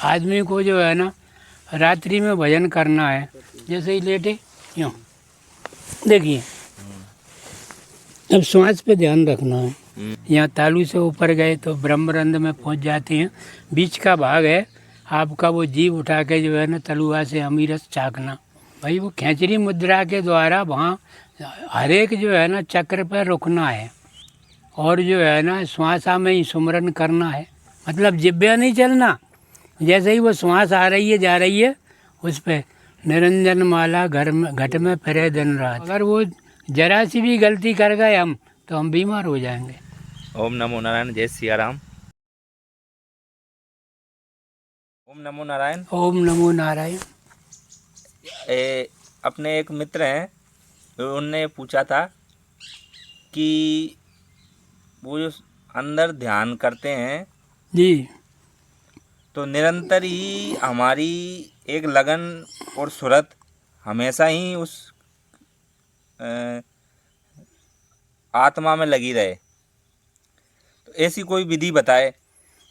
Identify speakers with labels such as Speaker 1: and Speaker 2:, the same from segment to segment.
Speaker 1: आदमी को जो है ना रात्रि में भजन करना है, जैसे ही लेटे यूँ देखिए, अब श्वास पे ध्यान रखना है। यहाँ तालू से ऊपर गए तो ब्रह्मरंध्र में पहुँच जाते हैं। बीच का भाग है आपका, वो जीभ उठा के जो है ना तलुआ से अमीरस चाकना। भाई वो खेचरी मुद्रा के द्वारा वहाँ हर एक जो है ना चक्र पर रुकना है और जो है ना श्वासा में ही सुमरन करना है। मतलब जिब्या नहीं चलना, जैसे ही वो श्वास आ रही है जा रही है उस पर निरंजन माला घर में घट में फिरे दिन रात। अगर वो जरा सी भी गलती कर गए हम तो हम बीमार हो जाएंगे।
Speaker 2: ओम नमो नारायण। जय सिया राम। ओम नमो नारायण।
Speaker 1: ओम नमो नारायण।
Speaker 2: अपने एक मित्र हैं, उनने पूछा था कि वो जो अंदर ध्यान करते हैं
Speaker 1: जी,
Speaker 2: तो निरंतर ही हमारी एक लगन और सुरत हमेशा ही उस आत्मा में लगी रहे, तो ऐसी कोई विधि बताए।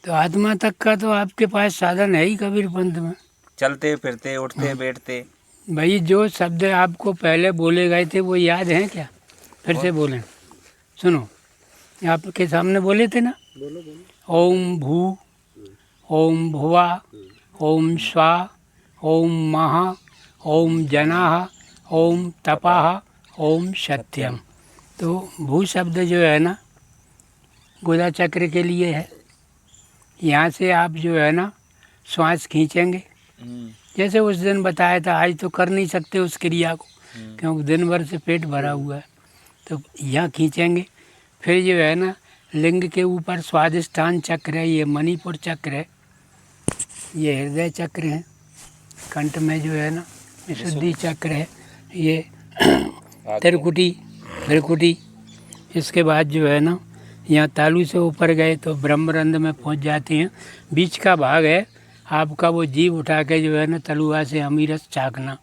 Speaker 1: तो आत्मा तक का तो आपके पास साधन है ही कबीर पंथ में।
Speaker 2: चलते फिरते उठते बैठते।
Speaker 1: भाई जो शब्द आपको पहले बोले गए थे वो याद हैं क्या? फिर से बोलें, सुनो। आपके सामने बोले थे ना, ओम भू, ओम भुवा, ओम स्वा, ओम महा, ओम जनाः, ओम तपाः, ओम सत्यम। तो भू शब्द जो है ना गुदा चक्र के लिए है। यहाँ से आप जो है ना श्वास खींचेंगे, जैसे उस दिन बताया था। आज तो कर नहीं सकते उस क्रिया को क्योंकि दिन भर से पेट भरा हुआ है, तो यहाँ खींचेंगे। फिर जो है ना लिंग के ऊपर स्वादिष्ठान चक्र है, ये मणिपुर चक्र है, ये हृदय चक्र है, कंठ में जो है ना विशुद्धि चक्र है, ये त्रिकुटी। इसके बाद जो है ना यहाँ तालू से ऊपर गए तो ब्रह्मरंध्र में पहुँच जाते हैं। बीच का भाग है आपका, वो जीभ उठा के जो है ना तलुआ से अमीरस चाकना।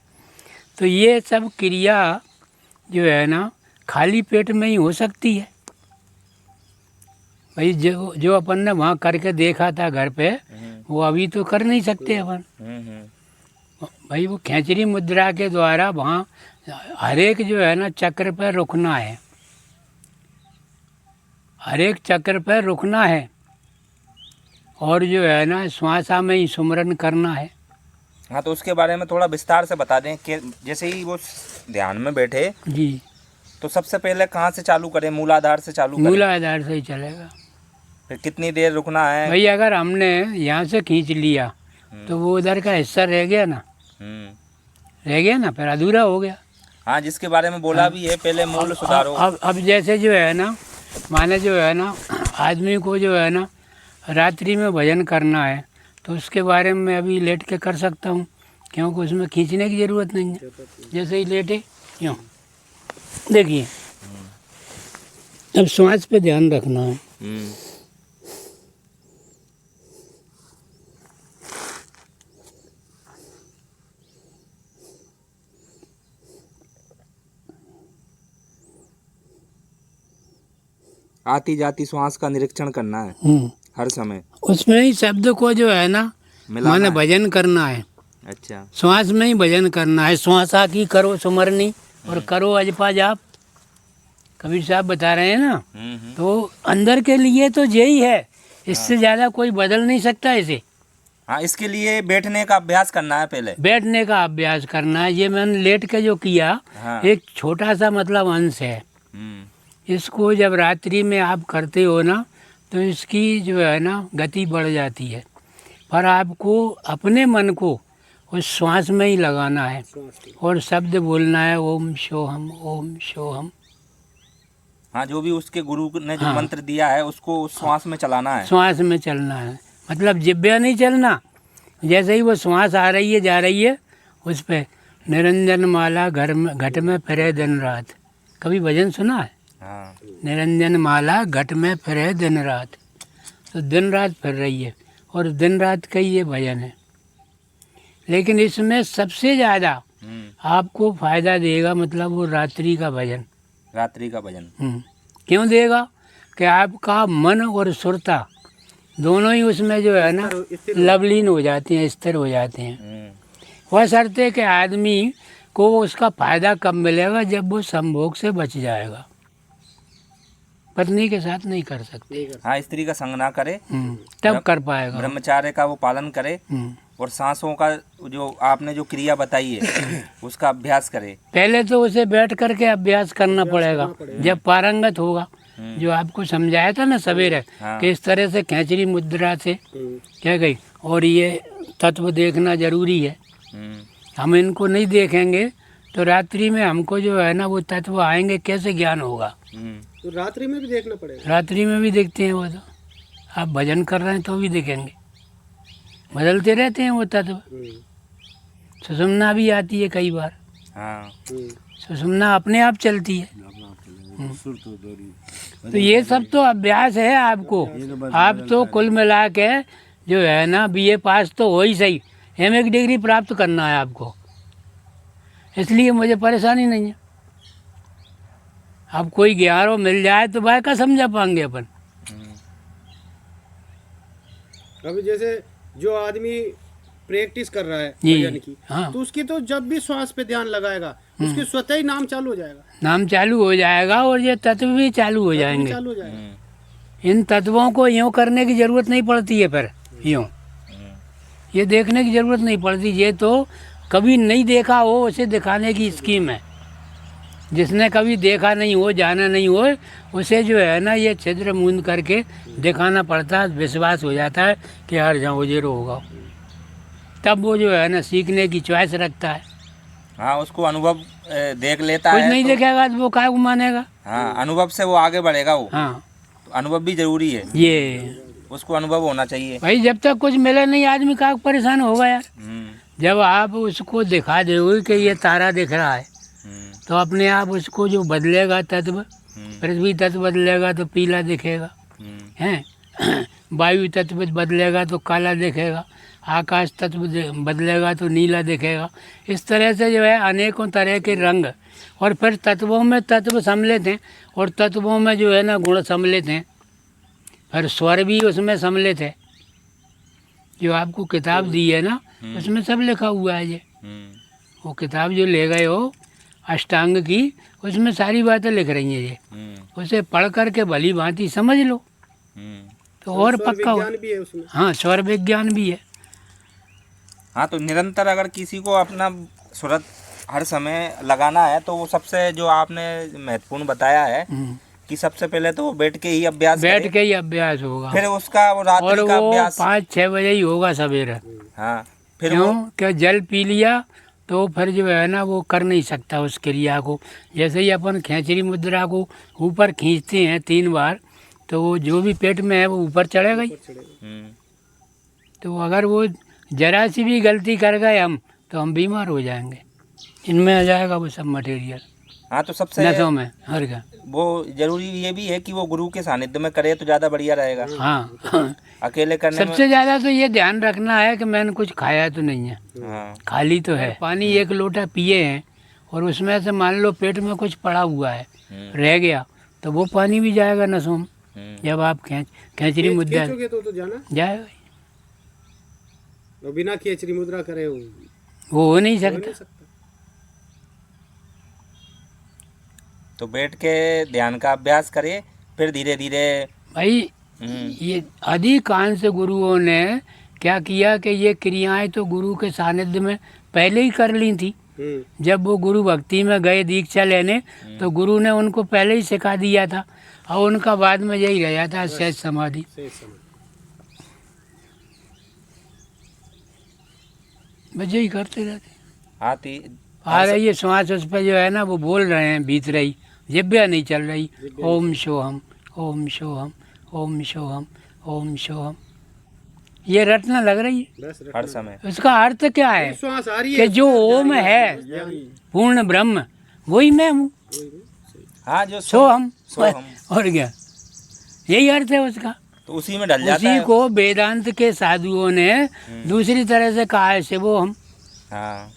Speaker 1: तो ये सब क्रिया जो है ना खाली पेट में ही हो सकती है। भाई जो अपन ने वहाँ करके देखा था घर पे, वो अभी तो कर नहीं सकते अपन। भाई वो खेचरी मुद्रा के द्वारा वहाँ हर एक जो है ना चक्र पर रुकना है, हर एक चक्र पर रुकना है और जो है ना श्वासा में ही सुमरन करना है।
Speaker 2: हाँ, तो उसके बारे में थोड़ा विस्तार से बता दें कि जैसे ही वो ध्यान में बैठे
Speaker 1: जी,
Speaker 2: तो सबसे पहले कहाँ से चालू करें? मूलाधार से चालू करें?
Speaker 1: मूलाधार से ही चलेगा।
Speaker 2: फिर कितनी देर रुकना है?
Speaker 1: भाई अगर हमने यहाँ से खींच लिया तो वो उधर का हिस्सा रह गया ना, फिर अधूरा हो गया।
Speaker 2: हाँ, जिसके बारे में बोला भी है, पहले मूल सुधारो।
Speaker 1: अब जैसे जो है ना माने जो है ना आदमी को जो है ना रात्रि में भजन करना है, तो उसके बारे में अभी लेट के कर सकता हूँ क्योंकि उसमें खींचने की ज़रूरत नहीं है। जैसे ही लेटे यूँ देखिए, अब श्वास पे ध्यान रखना है।
Speaker 2: आती जाती श्वास का निरीक्षण करना है हर समय।
Speaker 1: उसमें ही शब्द को जो है ना माने भजन करना है।
Speaker 2: अच्छा,
Speaker 1: श्वास में ही भजन करना है। श्वासा की करो सुमरनी और करो अजपा जाप, कबीर साहब बता रहे हैं ना। तो अंदर के लिए तो यही है, इससे ज़्यादा कोई बदल नहीं सकता इसे।
Speaker 2: हाँ, इसके लिए बैठने का अभ्यास करना है, पहले
Speaker 1: बैठने का अभ्यास करना है। ये मैंने लेट के जो किया, एक छोटा सा मतलब अंश है। इसको जब रात्रि में आप करते हो ना तो इसकी जो है ना गति बढ़ जाती है, पर आपको अपने मन को उस श्वास में ही लगाना है और शब्द बोलना है, ओम सोहम, ओम सोहम।
Speaker 2: हाँ, जो भी उसके गुरु ने जो मंत्र दिया है उसको उस श्वास में चलाना है,
Speaker 1: श्वास में चलना है। मतलब जिब्या नहीं चलना, जैसे ही वो श्वास आ रही है जा रही है उस पर निरंजन माला घर में घट में फिरे दिन रात। कभी भजन सुना है?
Speaker 2: हाँ।
Speaker 1: निरंजन माला घट में फिरे दिन रात, तो दिन रात फिर रही है और दिन रात का ही ये भजन है। लेकिन इसमें सबसे ज़्यादा आपको फायदा देगा मतलब वो रात्रि का भजन।
Speaker 2: रात्रि का भजन
Speaker 1: क्यों देगा कि आपका मन और सुरता दोनों ही उसमें जो है ना लवलीन हो जाते हैं, स्थिर हो जाते हैं। वह शर्त है कि आदमी को उसका फायदा कब मिलेगा, जब वो संभोग से बच जाएगा। पत्नी के साथ नहीं कर सकते।
Speaker 2: हाँ, स्त्री का संग ना करे,
Speaker 1: तब कर पाएगा।
Speaker 2: ब्रह्मचार्य का वो पालन करे और सांसों का जो आपने जो क्रिया बताई है उसका अभ्यास करे।
Speaker 1: पहले तो उसे बैठ करके अभ्यास करना पड़ेगा, जब पारंगत होगा। जो आपको समझाया था ना सवेरे, कि इस तरह से खेचरी मुद्रा से क्या गई, और ये तत्व देखना जरूरी है। हम इनको नहीं देखेंगे तो रात्रि में हमको जो है ना वो तत्व आएंगे, कैसे ज्ञान होगा।
Speaker 3: तो रात्रि में भी देखना पड़ेगा।
Speaker 1: रात्रि में भी देखते हैं वो, तो आप भजन कर रहे हैं तो भी देखेंगे, बदलते रहते हैं वो तत्व। सुषुम्ना भी आती है कई बार।
Speaker 2: हाँ,
Speaker 1: सुषुम्ना अपने आप चलती है। तो ये सब तो अभ्यास है आपको। आप तो कुल मिला के जो है ना BA पास तो हो ही सही, MA की डिग्री प्राप्त करना है आपको, इसलिए मुझे परेशानी नहीं है। अब कोई 11 मिल जाए तो वह का समझा पाएंगे अपन।
Speaker 3: अभी जैसे जो आदमी प्रैक्टिस कर रहा है
Speaker 1: जी,
Speaker 3: भजन की,
Speaker 1: हाँ।
Speaker 3: तो उसकी तो जब भी श्वास पे ध्यान लगाएगा उसके स्वतः ही नाम चालू हो जाएगा।
Speaker 1: नाम चालू हो जाएगा और ये तत्व भी चालू हो जाएंगे।
Speaker 3: चालू हो जाएगा।
Speaker 1: इन तत्वों को यूँ करने की जरूरत नहीं पड़ती है, फिर यूँ ये देखने की जरूरत नहीं पड़ती। ये तो कभी नहीं देखा हो उसे दिखाने की स्कीम है। जिसने कभी देखा नहीं हो, जाना नहीं हो, उसे जो है ना ये छिद्र मूंद करके दिखाना पड़ता है। विश्वास हो जाता है कि यार जहाँ उजेरो होगा, तब वो जो है ना सीखने की चॉइस रखता है।
Speaker 2: हाँ, उसको अनुभव देख लेता
Speaker 1: कुछ
Speaker 2: है।
Speaker 1: नहीं देखेगा तो वो काय को मानेगा।
Speaker 2: हाँ, अनुभव से वो आगे बढ़ेगा वो।
Speaker 1: हाँ,
Speaker 2: तो अनुभव भी जरूरी है,
Speaker 1: ये
Speaker 2: उसको अनुभव होना चाहिए।
Speaker 1: भाई जब तक कुछ मिले नहीं आदमी का परेशान होगा यार। जब आप उसको दिखा दोगे कि ये तारा दिख रहा है, तो अपने आप उसको जो बदलेगा तत्व, पृथ्वी तत्व बदलेगा तो पीला दिखेगा, हैं वायु तत्व बदलेगा तो काला दिखेगा, आकाश तत्व बदलेगा तो नीला दिखेगा। इस तरह से जो है अनेकों तरह के रंग, और फिर तत्वों में तत्व सम्मिलित हैं, और तत्वों में जो है ना गुण सम्मिलित हैं, फिर स्वर भी उसमें सम्मिलित है। जो आपको किताब दी है ना, उसमें सब लिखा हुआ है। ये वो किताब जो ले गए हो अष्टांग की, उसमें सारी बातें लिख रही हैं। ये उसे पढ़ करके भली भांति समझ लो तो और पक्का हो।
Speaker 3: विज्ञान भी है उसमें।
Speaker 1: हाँ, स्वर विज्ञान भी है।
Speaker 2: हाँ, तो निरंतर अगर किसी को अपना सुरत हर समय लगाना है तो वो सबसे जो आपने महत्वपूर्ण बताया है कि सबसे पहले तो वो बैठ के ही अभ्यास
Speaker 1: बैठ
Speaker 2: करे,
Speaker 1: के ही अभ्यास होगा,
Speaker 2: फिर उसका वो
Speaker 1: और
Speaker 2: रात्रि का
Speaker 1: वो
Speaker 2: अभ्यास।
Speaker 1: 5-6 बजे ही होगा सवेरे।
Speaker 2: हाँ, फिर
Speaker 1: क्यों?
Speaker 2: वो
Speaker 1: क्या जल पी लिया तो फिर जो है ना वो कर नहीं सकता उस क्रिया को। जैसे ही अपन खेचरी मुद्रा को ऊपर खींचते हैं 3 बार, तो वो जो भी पेट में है वो ऊपर चढ़ेगा ही। तो अगर वो जरा सी भी गलती कर गए हम, तो हम बीमार हो जाएंगे। इनमें आ जाएगा वो सब मटेरियल
Speaker 2: हाँ, तो सबसे
Speaker 1: नसों में हर का।
Speaker 2: वो जरूरी ये भी है कि वो गुरु के सानिध्य में करे तो ज़्यादा बढ़िया रहेगा।
Speaker 1: हाँ,
Speaker 2: अकेले करने में।
Speaker 1: सबसे ज़्यादा तो ये ध्यान रखना है कि मैंने कुछ खाया तो नहीं है,
Speaker 2: हाँ,
Speaker 1: खाली तो है। पानी 1 लोटा पिए हैं और उसमें से मान लो पेट में कुछ पड़ा हुआ है, रह गया, तो वो पानी भी जाएगा नसों में। जब आप खेचरी मुद्रा
Speaker 3: खींचोगे तो जाना
Speaker 1: जाएगा,
Speaker 3: और बिना खेचरी मुद्रा करे
Speaker 1: वो हो नहीं सकता।
Speaker 2: तो बैठ के ध्यान का अभ्यास करे, फिर धीरे धीरे।
Speaker 1: भाई ये अधिकांश गुरुओं ने क्या किया कि ये क्रियाएं तो गुरु के सानिध्य में पहले ही कर ली थी। जब वो गुरु भक्ति में गए दीक्षा लेने, तो गुरु ने उनको पहले ही सिखा दिया था, और उनका बाद में यही रह जाता सहज समाधि। बस यही करते रहते।
Speaker 2: आती
Speaker 1: आ रही है श्वास, उस पर जो है ना वो बोल रहे हैं, बीत रही, जिब्या नहीं चल रही। ओम सोहम, ओम सोहम, ओम सोहम, ओम सोहम, ये रटना लग रही है
Speaker 2: हर समय।
Speaker 1: उसका अर्थ क्या है
Speaker 3: श्वास आ रही
Speaker 1: कि
Speaker 3: है,
Speaker 1: जो ओम है पूर्ण ब्रह्म, वही मैं हूँ।
Speaker 2: हाँ, जो
Speaker 1: सोहम,
Speaker 2: सोहम।
Speaker 1: और क्या, यही अर्थ है उसका।
Speaker 2: तो उसी में ढल जाता
Speaker 1: उसी
Speaker 2: है।
Speaker 1: को वेदांत के साधुओं ने दूसरी तरह से कहा है, शिवो हम।
Speaker 2: हाँ,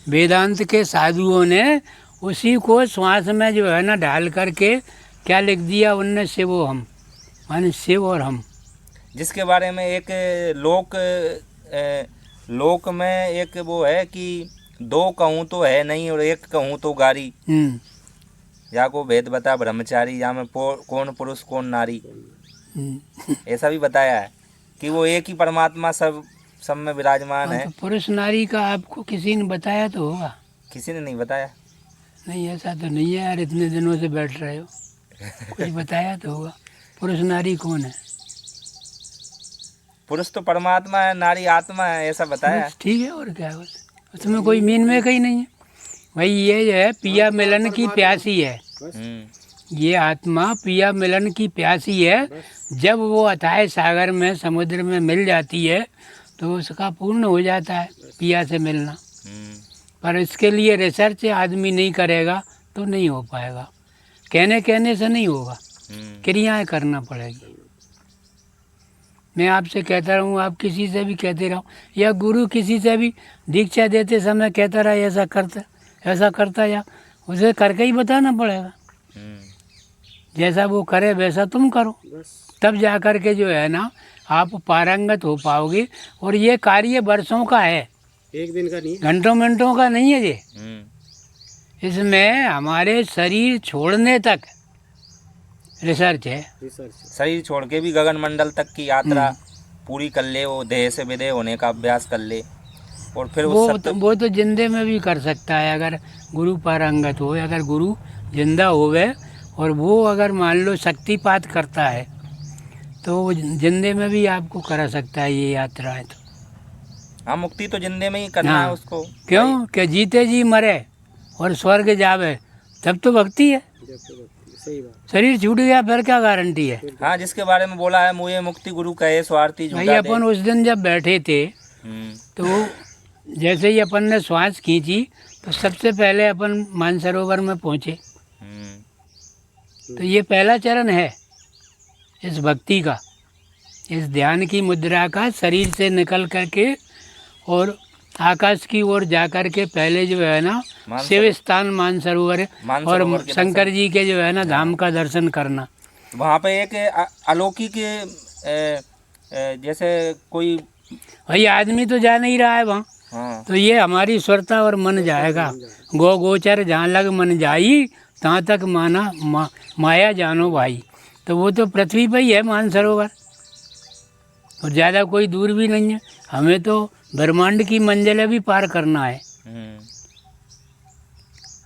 Speaker 1: वेदांत के साधुओं ने उसी को श्वास में जो है ना ढाल करके क्या लिख दिया उनने, शिवो हम, माने शिव और हम।
Speaker 2: जिसके बारे में एक लोक में एक वो है कि दो कहूँ तो है नहीं और एक कहूँ तो गारी, या को भेद बता ब्रह्मचारी, या में कौन पुरुष कौन नारी, ऐसा भी बताया है कि वो एक ही परमात्मा सब में विराजमान है।
Speaker 1: तो पुरुष नारी का आपको किसी ने बताया तो होगा?
Speaker 2: किसी ने नहीं बताया।
Speaker 1: नहीं, ऐसा तो नहीं है यार, इतने दिनों से बैठ रहे हो, कुछ बताया तो होगा। पुरुष नारी कौन है?
Speaker 2: पुरुष तो परमात्मा है, नारी आत्मा है, ऐसा बताया है।
Speaker 1: बस ठीक है, और क्या है, उसमें कोई मीन में कहीं नहीं है भाई। ये जो है पिया मिलन की प्यासी है, ये आत्मा पिया मिलन की प्यासी है। जब वो अथाह सागर में समुद्र में मिल जाती है तो उसका पूर्ण हो जाता है पिया से मिलना। पर इसके लिए रिसर्च आदमी नहीं करेगा तो नहीं हो पाएगा, कहने से नहीं होगा, क्रियाएं करना पड़ेगी। मैं आपसे कहता रहूँ, आप किसी से भी कहते रहो, या गुरु किसी से भी दीक्षा देते समय कहता रहा ऐसा करता, या उसे करके ही बताना पड़ेगा। जैसा वो करे वैसा तुम करो, तब जा कर के जो है ना आप पारंगत हो पाओगे। और ये कार्य वर्षों का है,
Speaker 3: एक दिन का नहीं,
Speaker 1: घंटों मिनटों का नहीं है ये। इसमें हमारे शरीर छोड़ने तक रिसर्च है।
Speaker 2: शरीर छोड़ के भी गगन मंडल तक की यात्रा पूरी कर ले, वो देह से विदेह होने का अभ्यास कर ले, और फिर
Speaker 1: वो तो जिंदे में भी कर सकता है अगर गुरु पारंगत हो। अगर गुरु जिंदा हो गए और वो अगर मान लो शक्तिपात करता है तो वो जिंदे में भी आपको करा सकता है ये यात्राएं। तो
Speaker 2: हाँ, मुक्ति तो जिंदे में ही करना है उसको।
Speaker 1: क्यों कि जीते जी मरे और स्वर्ग जावे, तब तो भक्ति है।
Speaker 3: सही बात।
Speaker 1: शरीर छूट गया फिर क्या गारंटी है?
Speaker 2: हाँ, जिसके बारे में बोला है मुझे मुक्ति गुरु कहे स्वार्थी
Speaker 1: भाई अपन उस दिन जब बैठे थे तो जैसे ही अपन ने श्वास खींची तो सबसे पहले अपन मानसरोवर में पहुँचे। तो ये पहला चरण है इस भक्ति का, इस ध्यान की मुद्रा का। शरीर से निकल करके और आकाश की ओर जा कर के पहले जो है ना शिव स्थान मानसरोवर और शंकर जी के जो है ना धाम का दर्शन करना।
Speaker 2: वहाँ पे एक अलौकिक जैसे कोई
Speaker 1: भाई आदमी तो जा नहीं रहा है वहाँ।
Speaker 2: हाँ।
Speaker 1: तो ये हमारी सुरता और मन जाएगा। गो गोचर जहाँ लग मन जाई, तहाँ तक माया जानो भाई। तो वो तो पृथ्वी पर ही है मानसरोवर, और ज़्यादा कोई दूर भी नहीं है। हमें तो ब्रह्मांड की मंजिलें भी पार करना है।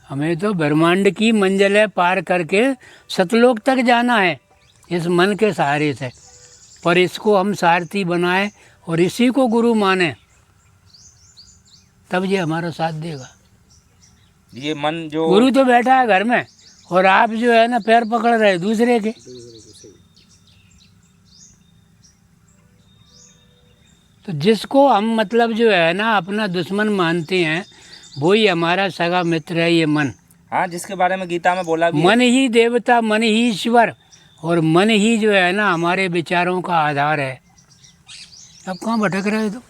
Speaker 1: हमें तो ब्रह्मांड की मंजिलें पार करके सतलोक तक जाना है इस मन के सहारे से। पर इसको हम सारथी बनाए और इसी को गुरु माने, तब ये हमारा साथ देगा।
Speaker 2: ये मन जो
Speaker 1: गुरु तो बैठा है घर में और आप जो है ना पैर पकड़ रहे दूसरे के। तो जिसको हम मतलब जो है ना अपना दुश्मन मानते हैं वही हमारा सगा मित्र है ये मन।
Speaker 2: हाँ, जिसके बारे में गीता में बोला भी
Speaker 1: मन ही देवता, मन ही ईश्वर, और मन ही जो है ना हमारे विचारों का आधार है। अब कहाँ भटक रहे हो तुम?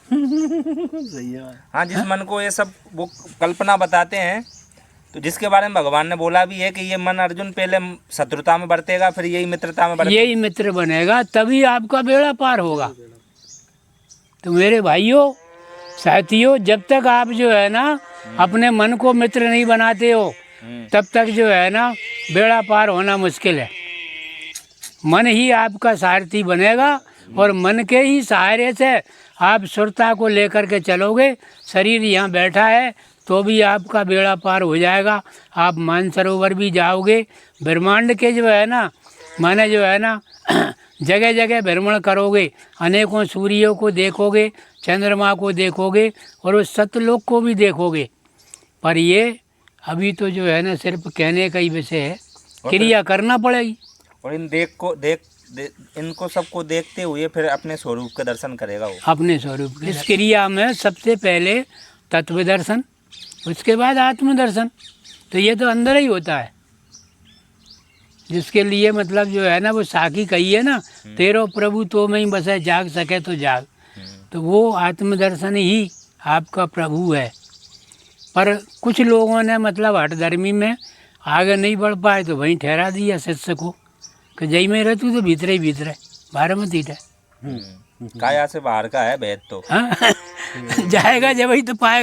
Speaker 3: सही है।
Speaker 2: हाँ, जिस मन को ये सब वो कल्पना बताते हैं, तो जिसके बारे में भगवान ने बोला भी है कि ये मन अर्जुन पहले शत्रुता में बरतेगा, फिर यही मित्रता में बरतेगा,
Speaker 1: यही मित्र बनेगा, तभी आपका बेड़ा पार होगा। तो मेरे भाइयों साथियों, जब तक आप जो है ना अपने मन को मित्र नहीं बनाते हो तब तक जो है ना बेड़ा पार होना मुश्किल है। मन ही आपका सारथी बनेगा और मन के ही सहारे से आप सुरता को लेकर के चलोगे। शरीर यहाँ बैठा है तो भी आपका बेड़ा पार हो जाएगा। आप मानसरोवर भी जाओगे, ब्रह्मांड के जो है ना माने जो है ना जगह जगह भ्रमण करोगे, अनेकों सूर्यों को देखोगे, चंद्रमा को देखोगे और उस सतलोक को भी देखोगे। पर ये अभी तो जो है ना सिर्फ कहने का ही विषय है, क्रिया करना पड़ेगी।
Speaker 2: और इनको सबको देखते हुए फिर अपने स्वरूप का दर्शन करेगा वो।
Speaker 1: अपने स्वरूप इस क्रिया में सबसे पहले तत्व दर्शन, उसके बाद आत्म दर्शन। तो ये तो अंदर ही होता है, जिसके लिए मतलब जो है ना वो साखी कही है ना, तेरो प्रभु तो में ही बसे, जाग सके तो जाग। तो वो आत्मदर्शन ही आपका प्रभु है। पर कुछ लोगों ने मतलब हठधर्मी में आगे नहीं बढ़ पाए तो वहीं ठहरा दिया शिष्य को कि जई में रह तू तो भीतरे ही भीतरे, बाहर मत ही
Speaker 2: काया से बाहर का है भेद तो।
Speaker 1: हाँ जाएगा जब ही तो पाएगा।